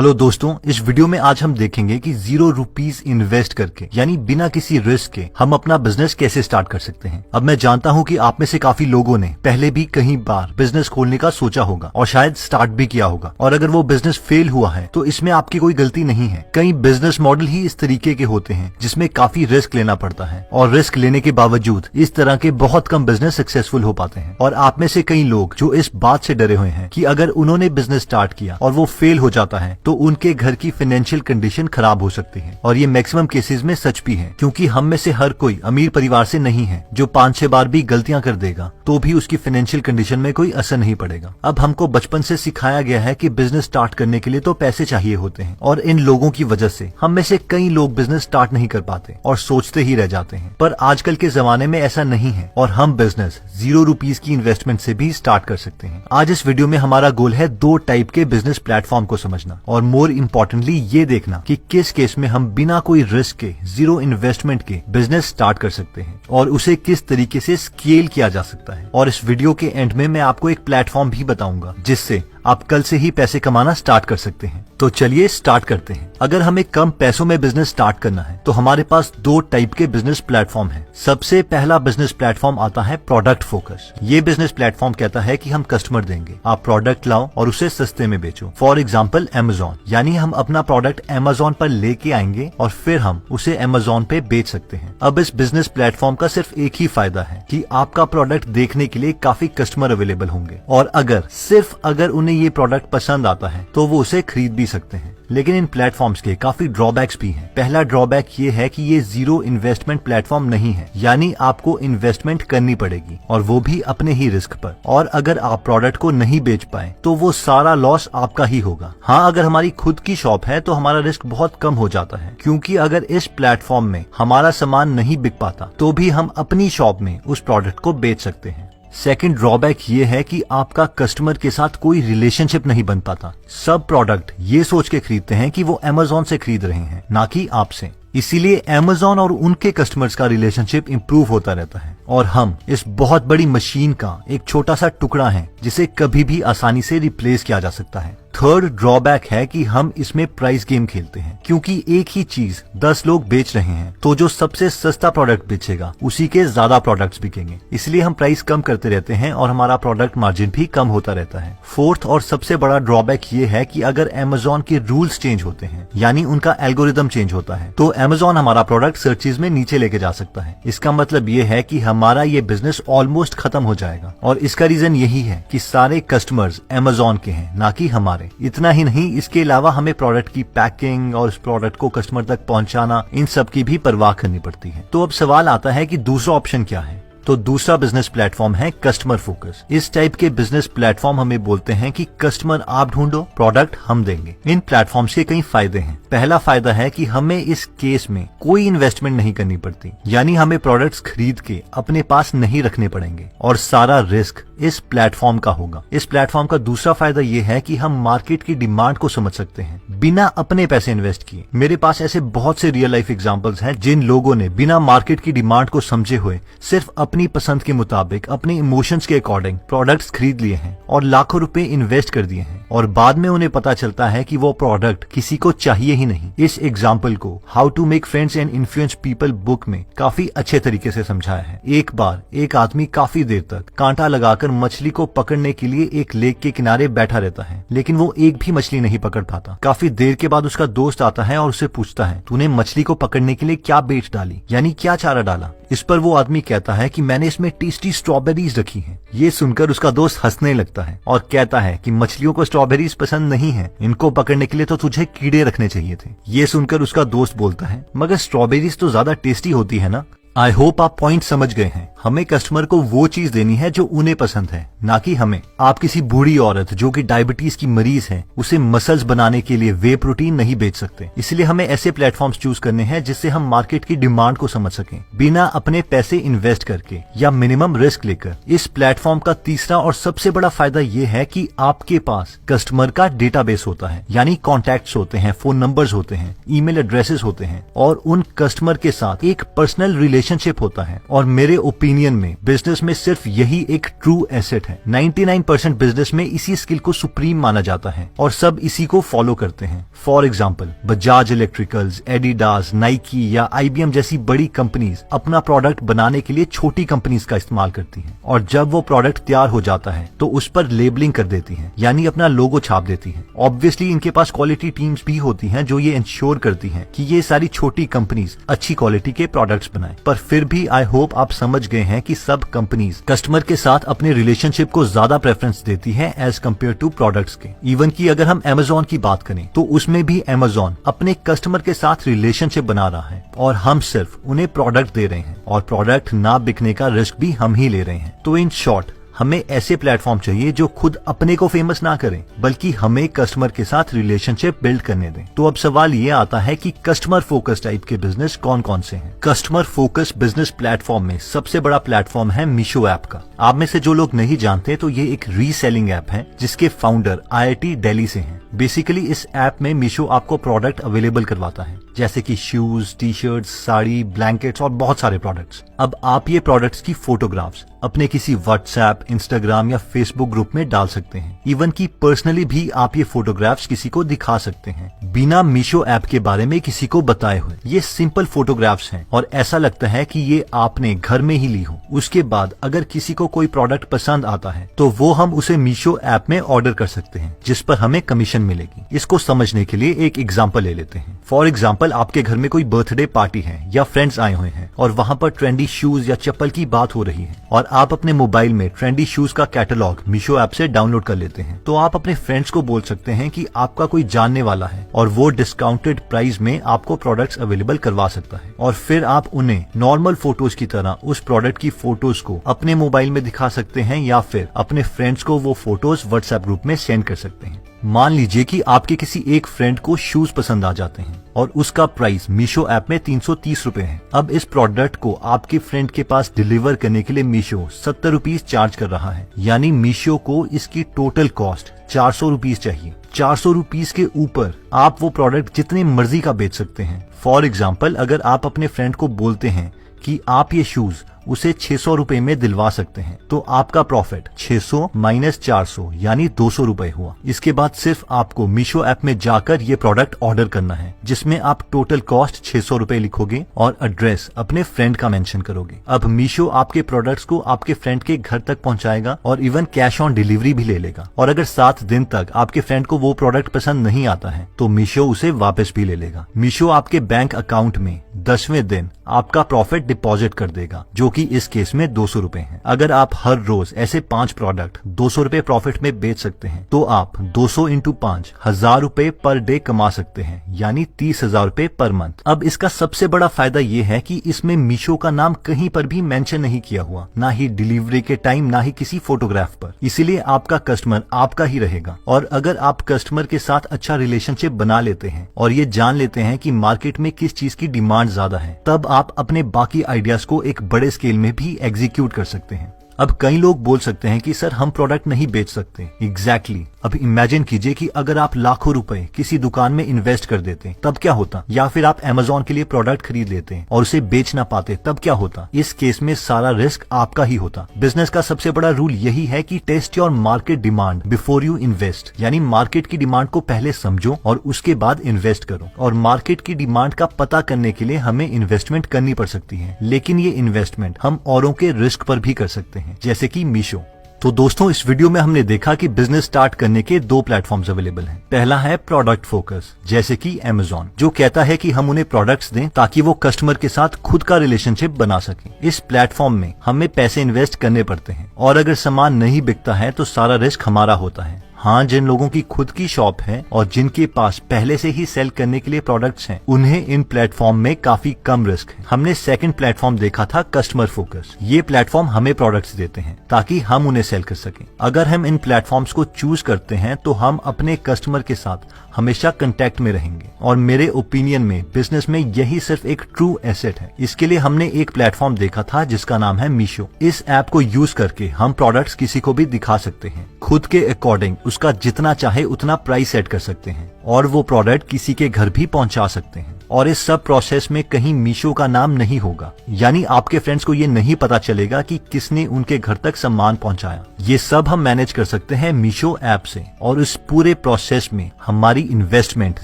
Hello दोस्तों, इस video में आज हम देखेंगे कि ₹0 इन्वेस्ट करके यानी बिना किसी रिस्क के हम अपना बिजनेस कैसे स्टार्ट कर सकते हैं। अब मैं जानता हूं कि आप में से काफी लोगों ने पहले भी कई बार बिजनेस खोलने का सोचा होगा और शायद स्टार्ट भी किया होगा, और अगर वो बिजनेस फेल हुआ है तो इसमें आपकी कोई गलती नहीं है। कई बिजनेस मॉडल ही इस तरीके के होते हैं जिसमें काफी रिस्क लेना पड़ता है, और रिस्क लेने के बावजूद इस तरह के बहुत कम बिजनेस सक्सेसफुल हो पाते हैं। और आप में से कई लोग जो इस बात से डरे हुए हैं कि अगर उन्होंने बिजनेस स्टार्ट किया और वो फेल हो जाता है तो उनके घर की फाइनेंशियल कंडीशन खराब हो सकती है। और ये मैक्सिमम केसेस में सच भी है, क्योंकि हम में से हर कोई अमीर परिवार से नहीं है जो 5-6 बार भी गलतियां कर देगा तो भी उसकी फाइनेंशियल कंडीशन में कोई असर नहीं पड़ेगा। अब हमको बचपन से सिखाया गया है कि बिजनेस स्टार्ट करने के लिए तो पैसे चाहिए होते हैं, और इन लोगों की वजह से हम में से कई लोग बिजनेस स्टार्ट नहीं कर पाते और सोचते ही रह जाते हैं। पर आजकल के जमाने में ऐसा नहीं है और हम बिजनेस ₹0 की इन्वेस्टमेंट से भी स्टार्ट कर सकते हैं। आज इस वीडियो में हमारा गोल है 2 टाइप के बिजनेस प्लेटफॉर्म को समझना, और मोर इम्पोर्टेंटली ये देखना कि किस केस में हम बिना कोई रिस्क के, जीरो इन्वेस्टमेंट के बिजनेस स्टार्ट कर सकते हैं और उसे किस तरीके से स्केल किया जा सकता है। और इस वीडियो के एंड में मैं आपको एक प्लेटफॉर्म भी बताऊंगा जिससे आप कल से ही पैसे कमाना स्टार्ट कर सकते हैं। तो चलिए स्टार्ट करते हैं। अगर हमें कम पैसों में बिजनेस स्टार्ट करना है तो हमारे पास 2 टाइप के बिजनेस प्लेटफॉर्म हैं। सबसे पहला बिजनेस प्लेटफॉर्म आता है प्रोडक्ट फोकस। ये बिजनेस प्लेटफॉर्म कहता है कि हम कस्टमर देंगे, आप प्रोडक्ट लाओ और उसे सस्ते में बेचो। फॉर एग्जाम्पल Amazon, यानी हम अपना प्रोडक्ट Amazon पर लेके आएंगे और फिर हम उसे Amazon पे बेच सकते हैं। अब इस बिजनेस प्लेटफॉर्म का सिर्फ एक ही फायदा है कि आपका प्रोडक्ट देखने के लिए काफी कस्टमर अवेलेबल होंगे, और अगर उन्हें ये प्रोडक्ट पसंद आता है तो वो उसे खरीद भी सकते हैं। लेकिन इन प्लेटफॉर्म्स के काफी ड्रॉबैक्स भी हैं। पहला ड्रॉबैक ये है कि ये जीरो इन्वेस्टमेंट प्लेटफॉर्म नहीं है, यानी आपको इन्वेस्टमेंट करनी पड़ेगी और वो भी अपने ही रिस्क पर। और अगर आप प्रोडक्ट को नहीं बेच पाए तो वो सारा लॉस आपका ही होगा। हाँ, अगर हमारी खुद की शॉप है तो हमारा रिस्क बहुत कम हो जाता है, क्योंकि अगर इस प्लेटफॉर्म में हमारा सामान नहीं बिक पाता तो भी हम अपनी शॉप में उस प्रोडक्ट को बेच सकते हैं। सेकंड ड्रॉबैक ये है कि आपका कस्टमर के साथ कोई रिलेशनशिप नहीं बन पाता। सब प्रोडक्ट ये सोच के खरीदते हैं कि वो Amazon से खरीद रहे हैं, ना कि आपसे। इसीलिए Amazon और उनके कस्टमर्स का रिलेशनशिप इंप्रूव होता रहता है, और हम इस बहुत बड़ी मशीन का एक छोटा सा टुकड़ा है जिसे कभी भी आसानी से रिप्लेस किया जा सकता है। थर्ड ड्रॉबैक है कि हम इसमें प्राइस गेम खेलते हैं, क्योंकि एक ही चीज 10 लोग बेच रहे हैं तो जो सबसे सस्ता प्रोडक्ट बेचेगा उसी के ज्यादा प्रोडक्ट्स बिकेंगे। इसलिए हम प्राइस कम करते रहते हैं और हमारा प्रोडक्ट मार्जिन भी कम होता रहता है। फोर्थ और सबसे बड़ा ड्रॉबैक ये है कि अगर Amazon के रूल्स चेंज होते हैं, यानी उनका एल्गोरिदम चेंज होता है, तो Amazon हमारा प्रोडक्ट सर्चेज में नीचे लेके जा सकता है। इसका मतलब ये है कि हमारा ये बिजनेस ऑलमोस्ट खत्म हो जाएगा, और इसका रीजन यही है कि सारे कस्टमर्स Amazon के हैं, ना कि हमारे। इतना ही नहीं, इसके अलावा हमें प्रोडक्ट की पैकिंग और उस प्रोडक्ट को कस्टमर तक पहुंचाना, इन सब की भी परवाह करनी पड़ती है। तो अब सवाल आता है कि दूसरा ऑप्शन क्या है। तो दूसरा बिजनेस प्लेटफॉर्म है कस्टमर फोकस। इस टाइप के बिजनेस प्लेटफॉर्म हमें बोलते हैं कि कस्टमर आप ढूंढो, प्रोडक्ट हम देंगे। इन प्लेटफॉर्म्स के कई फायदे हैं। पहला फायदा है कि हमें इस केस में कोई इन्वेस्टमेंट नहीं करनी पड़ती, यानी हमें प्रोडक्ट्स खरीद के अपने पास नहीं रखने पड़ेंगे और सारा रिस्क इस प्लेटफॉर्म का होगा। इस प्लेटफॉर्म का दूसरा फायदा ये है कि हम मार्केट की डिमांड को समझ सकते हैं बिना अपने पैसे इन्वेस्ट किए। मेरे पास ऐसे बहुत से रियल लाइफ एग्जांपल्स हैं जिन लोगों ने बिना मार्केट की डिमांड को समझे हुए सिर्फ अपनी पसंद के मुताबिक, अपने इमोशंस के अकॉर्डिंग प्रोडक्ट्स खरीद लिए हैं और लाखों रुपए इन्वेस्ट कर दिए हैं, और बाद में उन्हें पता चलता है कि वो प्रोडक्ट किसी को चाहिए ही नहीं। इस एग्जाम्पल को how to make friends and influence people book में काफी अच्छे तरीके से समझाया है। एक बार एक आदमी काफी देर तक कांटा लगाकर मछली को पकड़ने के लिए एक लेक के किनारे बैठा रहता है, लेकिन वो एक भी मछली नहीं पकड़ पाता। काफी देर के बाद उसका दोस्त आता है और उसे पूछता है, तूने मछली को पकड़ने के लिए क्या बेट डाली, यानी क्या चारा डाला। इस पर वो आदमी कहता है कि मैंने इसमें टेस्टी स्ट्रॉबेरीज रखी हैं। ये सुनकर उसका दोस्त हंसने लगता है और कहता है कि मछलियों को स्ट्रॉबेरीज पसंद नहीं है, इनको पकड़ने के लिए तो तुझे कीड़े रखने चाहिए थे। ये सुनकर उसका दोस्त बोलता है, मगर स्ट्रॉबेरीज तो ज्यादा टेस्टी होती है ना। आई होप आप पॉइंट समझ गए हैं। हमें कस्टमर को वो चीज देनी है जो उन्हें पसंद है, ना कि हमें। आप किसी बूढ़ी औरत जो कि डायबिटीज की मरीज है, उसे मसल्स बनाने के लिए वे प्रोटीन नहीं बेच सकते। इसलिए हमें ऐसे प्लेटफॉर्म्स चूज करने हैं जिससे हम मार्केट की डिमांड को समझ सकें बिना अपने पैसे इन्वेस्ट करके या मिनिमम रिस्क लेकर। इस प्लेटफॉर्म का तीसरा और सबसे बड़ा फायदा ये है कि आपके पास कस्टमर का डेटाबेस होता है, यानी कॉन्टैक्ट्स होते हैं, फोन नंबर्स होते हैं, ईमेल एड्रेसेस होते हैं, और उन कस्टमर के साथ एक पर्सनल रिलेशन रिलेशनशिप होता है। और मेरे ओपिनियन में बिजनेस में सिर्फ यही एक ट्रू एसेट है। 99% बिजनेस में इसी स्किल को सुप्रीम माना जाता है और सब इसी को फॉलो करते हैं। For example, Bajaj electricals, Adidas, Nike या IBM जैसी बड़ी कंपनीज अपना प्रोडक्ट बनाने के लिए छोटी कंपनीज का इस्तेमाल करती हैं, और जब वो प्रोडक्ट तैयार हो जाता है तो उस पर लेबलिंग कर देती हैं, यानी अपना लोगो छाप देती हैं। ऑब्वियसली इनके पास क्वालिटी टीम्स भी होती हैं जो ये इंश्योर करती हैं कि ये सारी छोटी कंपनीज अच्छी क्वालिटी के प्रोडक्ट्स बनाएं। पर फिर भी आई होप आप समझ गए हैं कि सब कंपनीज कस्टमर के साथ अपने रिलेशनशिप को ज्यादा प्रेफरेंस देती है एज कम्पेयर टू प्रोडक्ट्स के। इवन की अगर हम Amazon की बात करें तो उसमें भी Amazon अपने कस्टमर के साथ रिलेशनशिप बना रहा है और हम सिर्फ उन्हें प्रोडक्ट दे रहे हैं, और प्रोडक्ट ना बिकने का रिस्क भी हम ही ले रहे हैं। तो इन शॉर्ट, हमें ऐसे प्लेटफॉर्म चाहिए जो खुद अपने को फेमस ना करें, बल्कि हमें कस्टमर के साथ रिलेशनशिप बिल्ड करने दें। तो अब सवाल ये आता है कि कस्टमर फोकस टाइप के बिजनेस कौन कौन से हैं? कस्टमर फोकस बिजनेस प्लेटफॉर्म में सबसे बड़ा प्लेटफॉर्म है मीशो ऐप का। आप में से जो लोग नहीं जानते तो ये एक रीसेलिंग ऐप है जिसके फाउंडर IIT दिल्ली से हैं। बेसिकली इस ऐप में मीशो आपको प्रोडक्ट अवेलेबल करवाता है, जैसे कि शूज, टी-शर्ट्स, साड़ी, ब्लैंकेट्स और बहुत सारे प्रोडक्ट्स। अब आप ये प्रोडक्ट्स की फोटोग्राफ्स अपने किसी व्हाट्सएप, इंस्टाग्राम या फेसबुक ग्रुप में डाल सकते हैं। इवन की पर्सनली भी आप ये फोटोग्राफ्स किसी को दिखा सकते हैं बिना मीशो ऐप के बारे में किसी को बताए हुए। ये सिंपल फोटोग्राफ्स हैं और ऐसा लगता है कि ये आपने घर में ही ली हो। उसके बाद अगर किसी को कोई प्रोडक्ट पसंद आता है तो वो हम उसे मीशो ऐप में ऑर्डर कर सकते हैं, जिस पर हमें कमीशन मिलेगी। इसको समझने के लिए एक एग्जांपल ले लेते हैं। फॉर एग्जांपल, आपके घर में कोई बर्थडे पार्टी है या फ्रेंड्स आए हुए हैं और वहाँ पर ट्रेंडी शूज या चप्पल की बात हो रही है, और आप अपने मोबाइल में ट्रेंडी शूज का कैटलॉग मीशो ऐप से डाउनलोड कर लेते हैं। तो आप अपने फ्रेंड्स को बोल सकते हैं कि आपका कोई जानने वाला है और वो डिस्काउंटेड प्राइस में आपको प्रोडक्ट्स अवेलेबल करवा सकता है, और फिर आप उन्हें नॉर्मल फोटोज की तरह उस प्रोडक्ट की फोटोज को अपने मोबाइल में दिखा सकते हैं या फिर अपने फ्रेंड्स को वो फोटोज व्हाट्सएप ग्रुप में सेंड कर सकते हैं। मान लीजिए कि आपके किसी एक फ्रेंड को शूज पसंद आ जाते हैं और उसका प्राइस मीशो ऐप में 330 रुपए है। अब इस प्रोडक्ट को आपके फ्रेंड के पास डिलीवर करने के लिए मीशो 70 रुपीज चार्ज कर रहा है, यानी मीशो को इसकी टोटल कॉस्ट 400 रुपीज चाहिए। 400 रुपीज के ऊपर आप वो प्रोडक्ट जितने मर्जी का बेच सकते हैं। फॉर एग्जाम्पल, अगर आप अपने फ्रेंड को बोलते हैं कि आप ये शूज उसे 600 रुपए में दिलवा सकते हैं, तो आपका प्रॉफिट 600 माइनस 400 यानी 200 रुपए हुआ। इसके बाद सिर्फ आपको मीशो ऐप में जाकर ये प्रोडक्ट ऑर्डर करना है, जिसमें आप टोटल कॉस्ट 600 रुपए लिखोगे और एड्रेस अपने फ्रेंड का मेंशन करोगे। अब मीशो आपके प्रोडक्ट्स को आपके फ्रेंड के घर तक पहुंचाएगा और इवन कैश ऑन डिलीवरी भी ले लेगा। और अगर 7 दिन तक आपके फ्रेंड को वो प्रोडक्ट पसंद नहीं आता है तो मीशो उसे वापस भी ले लेगा। मीशो आपके बैंक अकाउंट में 10वें दिन आपका प्रॉफिट डिपॉजिट कर देगा, जो कि इस केस में 200 रुपए है। अगर आप हर रोज ऐसे 5 प्रोडक्ट 200 रुपए प्रॉफिट में बेच सकते हैं तो आप 200 इंटू 5 1000 रुपए पर डे कमा सकते हैं, यानी 30,000 रुपए पर मंथ। अब इसका सबसे बड़ा फायदा ये है कि इसमें मीशो का नाम कहीं पर भी मेंशन नहीं किया हुआ, ना ही डिलीवरी के टाइम, ना ही किसी फोटोग्राफ पर। इसीलिए आपका कस्टमर आपका ही रहेगा। और अगर आप कस्टमर के साथ अच्छा रिलेशनशिप बना लेते हैं और ये जान लेते हैं कि मार्केट में किस चीज की डिमांड ज्यादा है, तब आप अपने बाकी आइडियाज को एक बड़े स्केल में भी एग्जीक्यूट कर सकते हैं। अब कई लोग बोल सकते हैं कि सर हम प्रोडक्ट नहीं बेच सकते। एग्जैक्टली। अब इमेजिन कीजिए कि अगर आप लाखों रुपए किसी दुकान में इन्वेस्ट कर देते तब क्या होता, या फिर आप Amazon के लिए प्रोडक्ट खरीद लेते और उसे बेच ना पाते तब क्या होता। इस केस में सारा रिस्क आपका ही होता। बिजनेस का सबसे बड़ा रूल यही है कि test your market demand before you invest, यानी मार्केट की डिमांड को पहले समझो और उसके बाद इन्वेस्ट करो। और मार्केट की डिमांड का पता करने के लिए हमें इन्वेस्टमेंट करनी पड़ सकती है, लेकिन ये इन्वेस्टमेंट हम औरों के रिस्क पर भी कर सकते हैं, जैसे कि मीशो। तो दोस्तों, इस वीडियो में हमने देखा कि बिजनेस स्टार्ट करने के 2 प्लेटफॉर्म्स अवेलेबल हैं। पहला है प्रोडक्ट फोकस, जैसे कि Amazon, जो कहता है कि हम उन्हें प्रोडक्ट्स दें ताकि वो कस्टमर के साथ खुद का रिलेशनशिप बना सकें। इस प्लेटफॉर्म में हमें पैसे इन्वेस्ट करने पड़ते हैं और अगर सामान नहीं बिकता है तो सारा रिस्क हमारा होता है। हाँ, जिन लोगों की खुद की शॉप है और जिनके पास पहले से ही सेल करने के लिए प्रोडक्ट्स हैं, उन्हें इन प्लेटफॉर्म में काफी कम रिस्क है। हमने सेकंड प्लेटफॉर्म देखा था कस्टमर फोकस। ये प्लेटफॉर्म हमें प्रोडक्ट्स देते हैं ताकि हम उन्हें सेल कर सकें। अगर हम इन प्लेटफॉर्म्स को चूज करते हैं तो हम अपने कस्टमर के साथ हमेशा कांटेक्ट में रहेंगे, और मेरे ओपिनियन में बिजनेस में यही सिर्फ एक ट्रू एसेट है। इसके लिए हमने एक प्लेटफॉर्म देखा था जिसका नाम है मीशो। इस ऐप को यूज करके हम प्रोडक्ट्स किसी को भी दिखा सकते हैं, खुद के अकॉर्डिंग उसका जितना चाहे उतना प्राइस सेट कर सकते हैं और वो प्रोडक्ट किसी के घर भी पहुंचा सकते हैं। और इस सब प्रोसेस में कहीं मीशो का नाम नहीं होगा, यानी आपके फ्रेंड्स को ये नहीं पता चलेगा कि किसने उनके घर तक सामान पहुंचाया। ये सब हम मैनेज कर सकते हैं मीशो ऐप से और इस पूरे प्रोसेस में हमारी इन्वेस्टमेंट